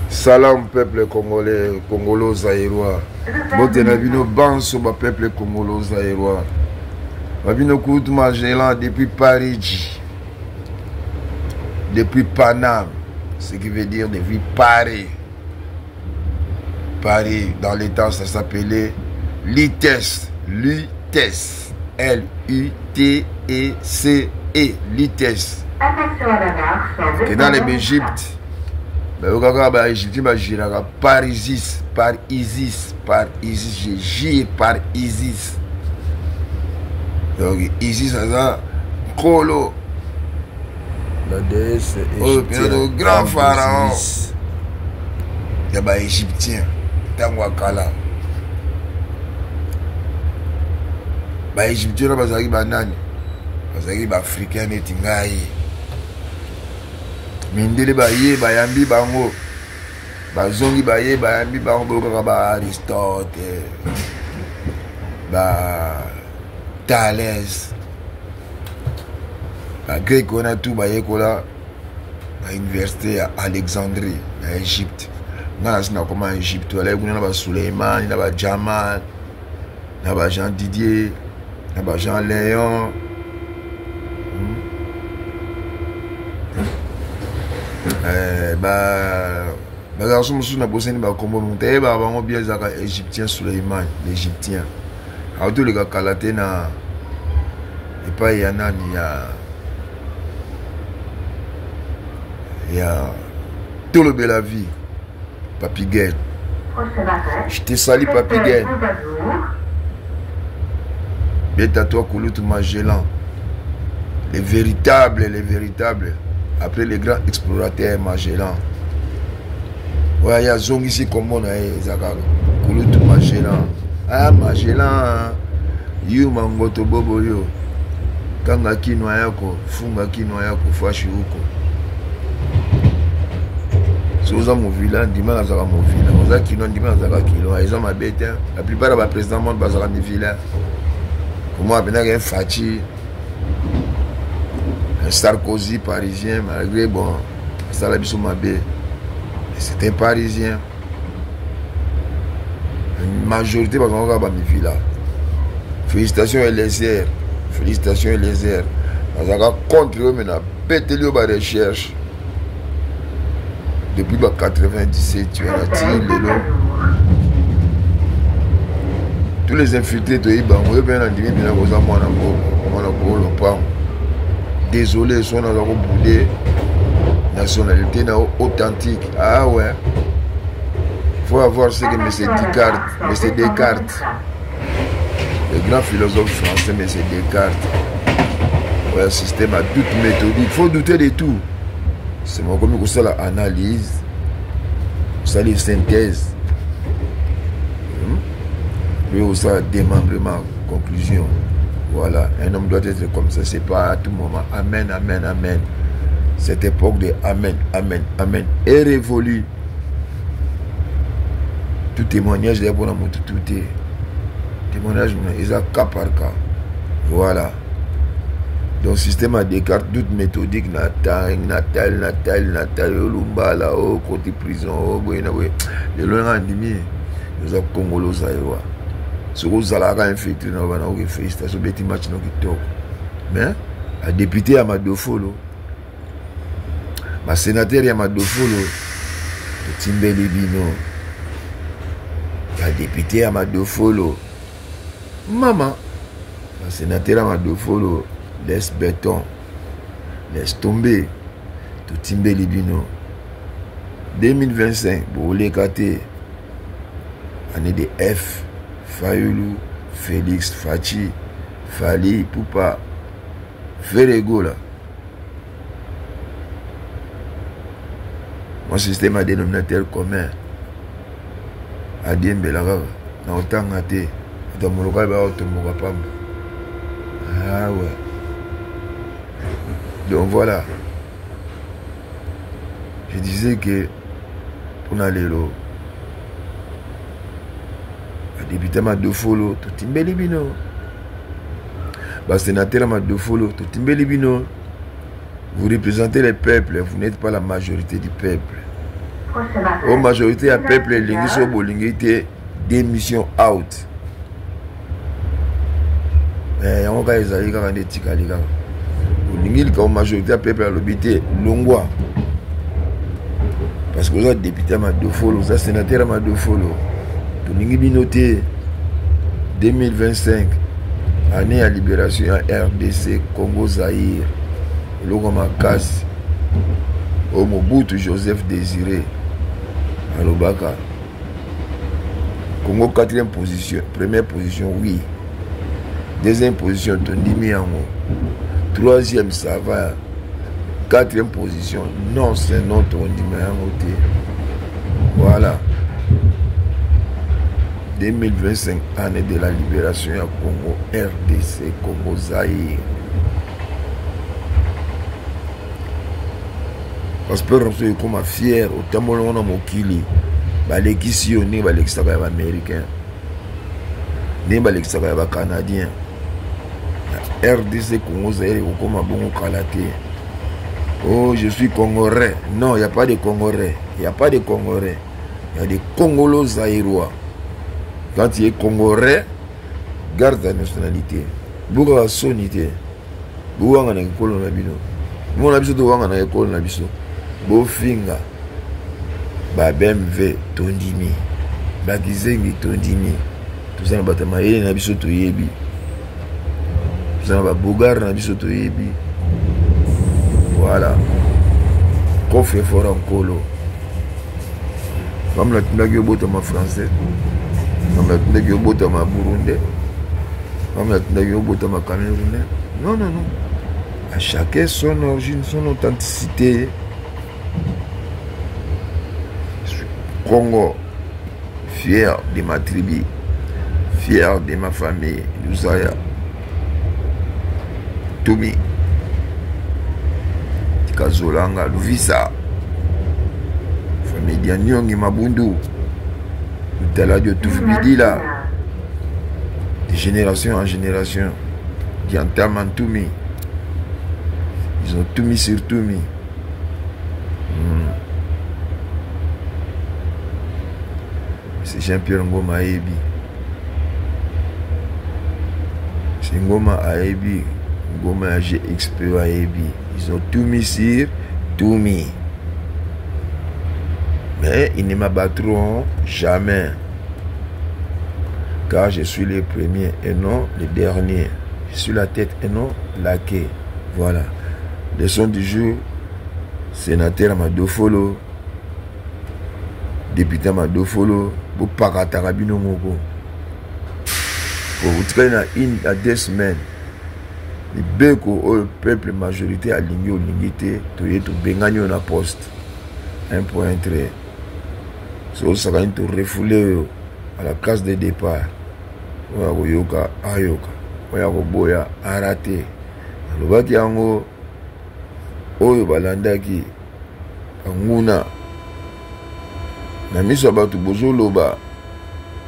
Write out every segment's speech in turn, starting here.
Salam peuple congolais, congolo zaïrois. Bote na bino banso ba peuple congolo zaïrois. Babino Koutou Magellan depuis Paris. Depuis Paname. Ce qui veut dire depuis Paris. Paris, dans les temps, ça s'appelait Litès. Litès. L-U-T-E-C-E. Litès. Et dans les Égyptes, bah, Égypte, bah, j'irai par Isis, par Isis, par Isis, je gire par Isis. Donc, Isis, ça a Kolo. La déesse égyptienne. Le grand pharaon. Il y a des Égyptiens. Tangwakala. Les Égyptiens, ils sont banani. Ils sont africains, ils sont mindele baye bayambi bango bazongi baye bayambi bango ba Aristote ba Thalès ba grec on a tout baye kola à université à Alexandrie à Égypte na sina comment Égypte wala kuna ba Suleiman na ba Jamal na ba Jean Didier na ba Jean Léon garçon monsieur n'a bossé ni ba combo monté ba bango bien zaka égyptien Suleiman l'égyptien a tous les gars kalaté na et pas y en a ni ya tout le bel la vie Papi Guène je te salue Papi Guène bien à toi Kouloutou Magellan les véritables après les grands explorateurs Magellan. Ouais, il y a Zong ici comme on a Kouloutou Magellan. Ah, Magellan, you mangoto bobo yo. Kanga kino yako, funga kino yako, fashi huko. Soza movila, ndima zaka movila. Oza kino ndima zaka kilo. Ils ont ma bête. La plupart des présidents monde bazara mi villa. Comment appeler un Fachi? Sarkozy parisien, malgré bon, ça l'a bisou mabé. C'était parisien. Une majorité, parce qu'on va pas me là. Félicitations Eliezer. Félicitations Eliezer. Parce qu'on contre eux, mais on a pété le bas de recherche. Depuis 97, tu as tiré le lot. Tous les infiltrés de Iban, on a dit, désolé, son dans boudé nationalité authentique. Ah ouais. Faut avoir ce que M. Descartes. Le grand philosophe français M. Descartes. Ouais, un système à toute méthodique. Il faut douter de tout. C'est moi comme ça l'analyse. Ça les synthèse. Puis aussi démembrement, conclusion. Voilà, un homme doit être comme ça, c'est pas à tout moment. Amen, amen, amen. Cette époque de amen, amen, amen est révolue. Tout témoignage est bon à mon tout est. Témoignage, ils ont cas par cas. Voilà. Donc, système à Descartes, toute méthodique, Natal, Olumba, là-haut, côté prison, oh, les loin en demi, ils ont Congolo Zaïrois. Ce que vous allez infiltrer dans le félicitations, petit match dans le mais la députée Amadou Folo, ma sénateur Amadou Folo, le Timbeli Bino, la députée Amadou Folo, maman, la sénateur Amadou Folo, laisse béton, laisse tomber, tout Timbeli Bino. 2025, pour les cater, année de F. Fayoulou, Félix, Fachi, Fali, Poupa, Ferrego là. Mon système a dénominateur commun. Adien Belaga, n'a autant gâté. Dans mon local, ah ouais. Donc voilà. Je disais que pour aller là. Député Amadou Folo, tout Timbeli Bino. Sénateur Amadou Folo, tout Timbeli Bino. Vous représentez les peuples, vous n'êtes pas la majorité du peuple. La majorité du peuple est démission out. On va les aller quand la majorité du peuple a l'obité longwa. Parce que vous êtes député à Madofolo, vous êtes sénateur à Madofolo. Tout le monde noté 2025, année à libération à RDC, Congo Zaïre, Logo Makasi, au Mobutu Joseph Désiré, à Lobaka. Congo 4e position, première position, oui. Deuxième position, Tondimi Yango. Troisième, ça va. 4e position, non, c'est non, Tondimi Yango. Voilà. 2025, année de la libération à Congo, RDC, Congo Zaïre. Parce que nous sommes comme fiers, autant que nous sommes Mokili, les qui sont les Américains, les Canadiens. RDC, Congo Zaïre, comme un bon Kalaté. Oh, je suis Congolais. Non, il n'y a pas de Congolais. Il n'y a pas de Congolais. Il y a des Congolos Zaïrois. Quand tu es Congolais, garde ta nationalité. Pourquoi la sonité? Pourquoi on a une école dans la bino? Mon abisso de Wanga na école na biso. Bofinga. Ba BMW Tondimi. Ba Gizengi Tondimi. Tout ça na batama yé na biso to yebi. Tout ça na ba Bogar na biso to yebi. Voilà. Coffre fort en colo. Comme la tindaki obotama français. Comme la tindaki obotama burundais. Comme la tindaki obotama camerounais. Non, non, non. À chacun son origine, son authenticité. Je suis Congo, fier de ma tribu, fier de ma famille, Luzaya, Toumi, Kazolanga, Luvisa, famille Dianyongi Mabundu, Taladio Toufbidila, de génération en génération, Diantaman Toumi. Ils ont tout mis sur tout mis. C'est Jean-Pierre Ngoma Aebi. C'est Ngoma Aebi. Ngoma GXP Aebi. Ils ont tout mis sur tout mis. Mais ils ne m'abattront jamais. Car je suis le premier et non le dernier. Je suis la tête et non la queue. Voilà. Leçon du jour, sénateur Madofolo, député Madofolo, pour Pakatarabino Moko. Pour vous traîner à 2 semaines, le Beko, le peuple majorité a ligné au limité, tu es tout bengagné na poste. 1 point trait. So, ça va être refoulé à la case de départ. Oyakoyoka, ayoka. Oyakoboya, arrêté. Lobaki yango. Oyo balandaki nguna na miso bato bozoloba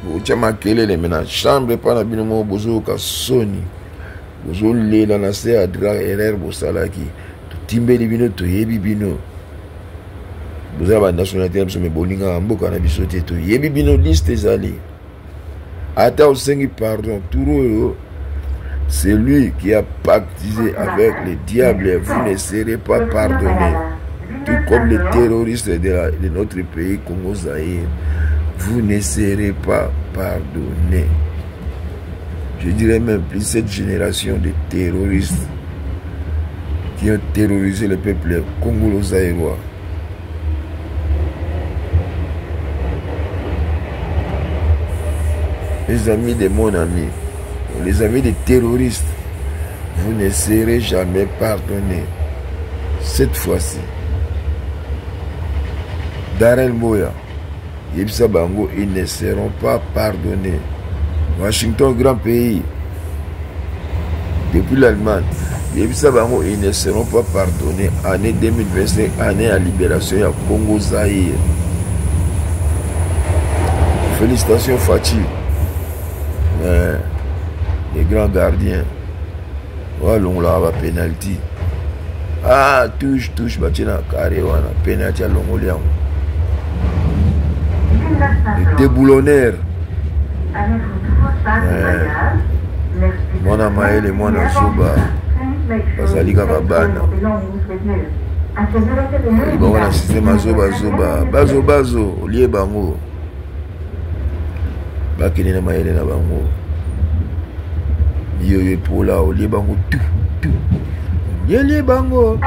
botia makelele mena chambre pa na bino mo bozoka soni bozolela na se adra erreur bosalaki totimbeli bino toyebi bino bozala ba nationalité biso me bolinga mboka na biso te toyebi bino liste ezali ata osengi pardon turo. C'est lui qui a pactisé avec le diable. Vous ne serez pas pardonné. Tout comme les terroristes de notre pays, Congo Zaïre. Vous ne serez pas pardonné. Je dirais même plus cette génération de terroristes qui ont terrorisé le peuple congolo-zaïrois. Les amis de mon ami, les amis des terroristes, vous ne serez jamais pardonnés. Cette fois-ci, Darel Moya, Yebsa Bango, ils ne seront pas pardonnés. Washington, grand pays, depuis l'Allemagne, Yebsa Bango, ils ne seront pas pardonnés. Année 2025, année à libération à Congo Zaïre. Félicitations Fatih. Les grands gardiens. Voilà, on a penalty. Ah, touche, batina carré, on a penalty à l'ongolian. Le déboulonneur. Mwana maele mwana zoba bazali kaka bana bango na systeme azobazoba bazo olie bango bakende na mayele na bango yoyo epola olie bango tu olie bango.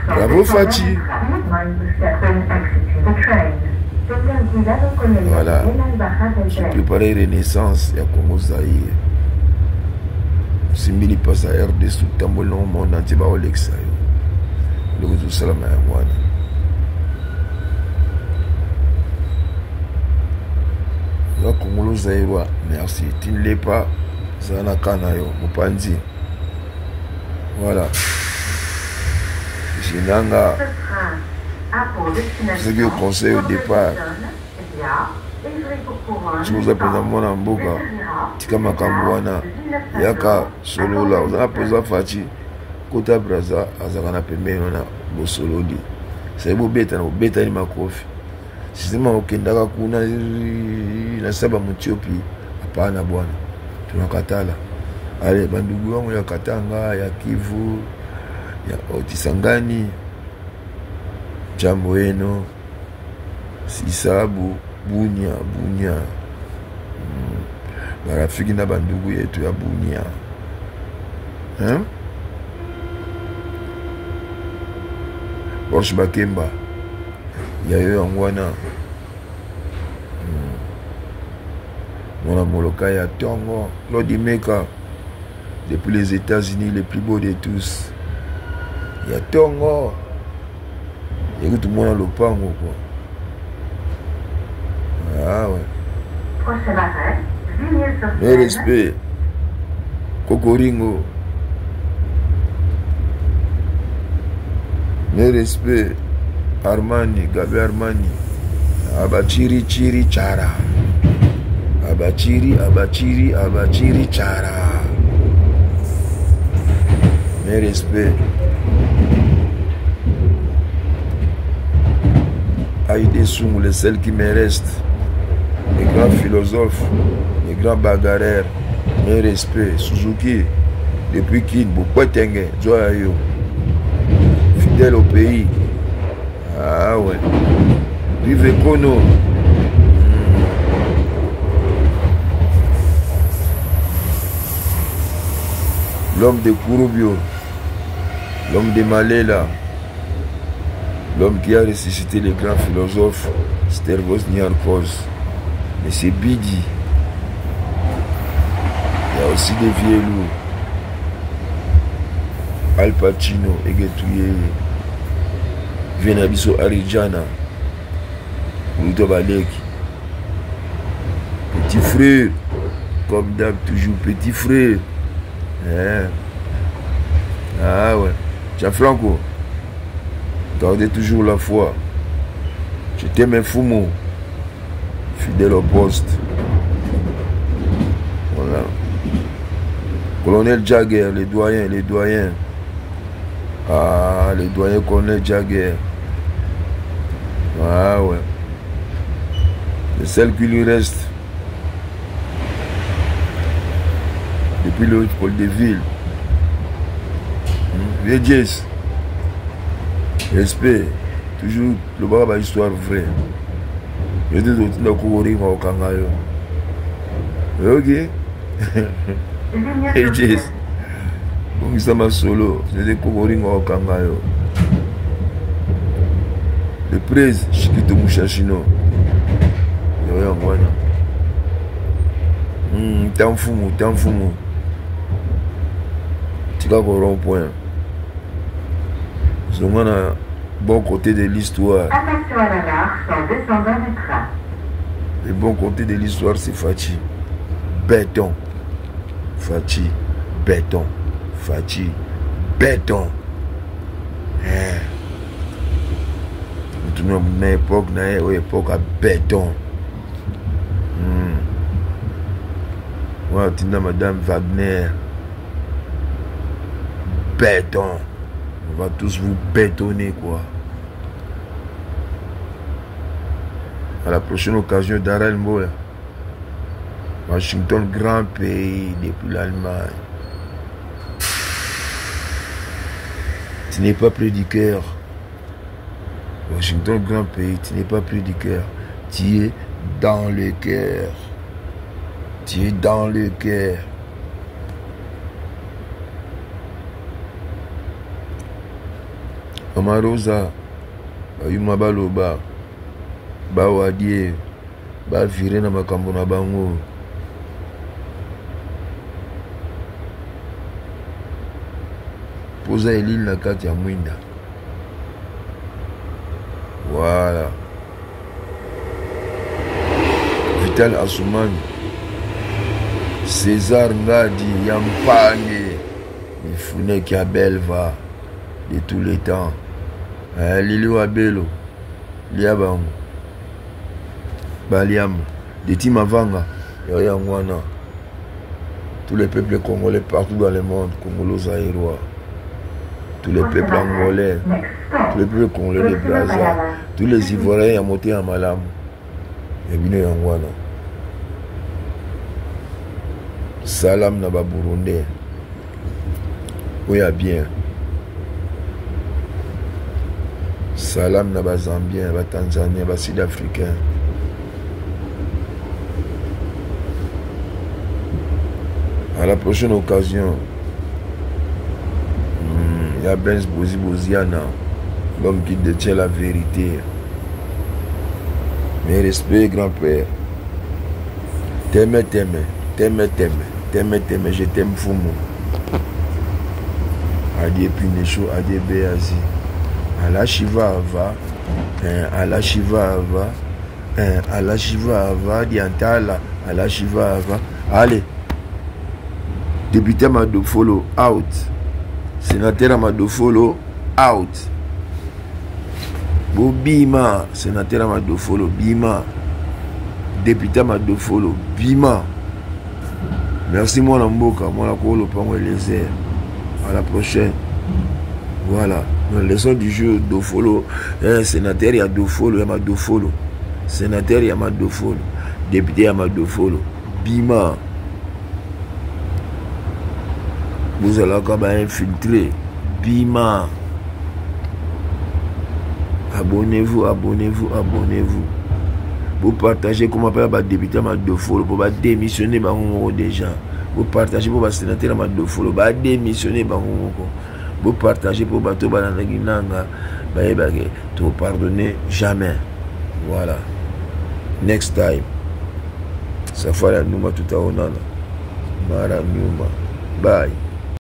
Bravo Fachi. Voilà, j'ai préparé Renaissance ya Congo Zaïre. Simbili passe à RD sous tambolon monde entier ba Olexa yo. Le tout salama ya mwana. La Congo Zaïre, merci. Tu ne l'es pas, ça na kana yo, mopanzi. Voilà. Jinanga. C'est ce que je conseille au départ. Si vous appelez dans mon amboka, tika makambo wana yaka solo la, vous avez posé Fachi, kota braza, azakana pembeni wana bo solo di. C'est beau beta ni makofi. Sistema okendaka kuna na saba mutiopi, hapana bwana. Tunakatala. Ale bandugu wangu ya Katanga, ya Kivu, ya Otisangani, Jamboeno, Sisabu, Bunia. Marafiki na bandugu yetu ya Bunia. Hein? Borch Bakemba. Ya yo yangwana. Mona Moloka ya Tongo, Lodimeka. Depuis les États-Unis, le plus beau de tous. Il y a Tongo. Il y a tout le monde à l'Opango, quoi. Ah ouais. Mes respects. Kokoringo. Mes respects. Armani, Gabi Armani. Abachiri Chiri Chara. Abachiri Chara. Mes respects. Aïdé Soum, les seuls qui me restent. Les grands philosophes, les grands bagarreurs. Mes respects. Suzuki, depuis Kin, Bokwetenge, Joayo. Fidèle au pays. Ah ouais. Vive Kono. L'homme de Kurubio, l'homme de Malela, l'homme qui a ressuscité les grands philosophes, Stervos Niarkos, mais c'est Bidi. Il y a aussi des vieux loups. Al Pacino, Egetouye, Venabiso Arijana, Ruto Balek, petit frère, comme d'hab, toujours petit frère. Ah ouais. Gianfranco, gardez toujours la foi. Je t'aime un Fumo, fidèle au poste. Voilà. Colonel Jagger, les doyens. Ah, les doyens colonel Jagger. Ah ouais. Le seul qui lui reste. Depuis le Paul de Ville. Vieux respect. Toujours le baba histoire vraie. Je dis autres dans Kouringa au Kangayo. Ok. Et Jess. Donc ça m'a solo. Je dis Kouringa au Kangayo. Le presse Chiquito Mouchachino. Yoyo Mwana. Tanfumu. Tika ko rond-point. C'est un bon côté de l'histoire. Attention à la marche en descendant du train. Le bon côté de l'histoire, c'est Fachi. Béton. Fachi. Béton. Nous tournons à une époque à béton. Voilà, tu as Madame Wagner. Béton. On va tous vous bétonner, quoi. À la prochaine occasion, Darrell Mboya. Washington, grand pays depuis l'Allemagne. Tu n'es pas près du cœur. Washington, grand pays, tu n'es pas près du cœur. Tu es dans le cœur. Tu es dans le cœur. Mama Rosa, Ayuma Baloba, Bawadie, Bavire na makambo na bango. Posa Elil na kati ya mwinda. Voilà. Vital Assoumani, César Ngadi, Yampane, Mifune Kiabelva, de tous les temps. Lilo Abelo, Liabang, Baliam, de Timavanga, Yangwana. Tous les peuples congolais partout dans le monde, Congolos Aérois. Tous les peuples angolais, tous les peuples congolais de Brazza, tous les Ivoiriens Yamoté à Malam. Et bien Yangwana. Salam Naba Burundais. Oui, bien. Salam Naba Zambien, Naba Tanzanien, Naba Sud-Africain. À la prochaine occasion, il y a Benz Bozi Boziana, l'homme qui détient la vérité. Mes respects, grand-père. T'aimes, je t'aime Fumu. Adie Pinecho, Adie Béazi. Allah Shiva Ava, Allah Shiva Ava, Allah Shiva Ava, Diantala, Allah Shiva Ava. Allez, député Amadou Follow, out. Sénateur Amadou Follow, out. Bima, sénateur Amadou Follow, Bima. Député Amadou Follow, Bima. Merci mon Mboka, mon Akolo, Pango et les airs. À la prochaine. Voilà. La leçon du jour, Dofolo. Sénateur, il y a Dofolo, il y a Dofolo. Sénateur, il y a Dofolo. Député, il y a Dofolo. Bima. Vous allez encore infiltrer. Bima. Abonnez-vous, abonnez-vous, abonnez-vous. Vous partagez comment faire le député à Dofolo pour démissionner déjà. Vous partagez pour le sénateur à Dofolo pour démissionner. Vous partagez pour bateau bananaginanga. Tout pardonner jamais. Voilà. Next time. Ça fera nous tout à onana. Mara Numa. Bye.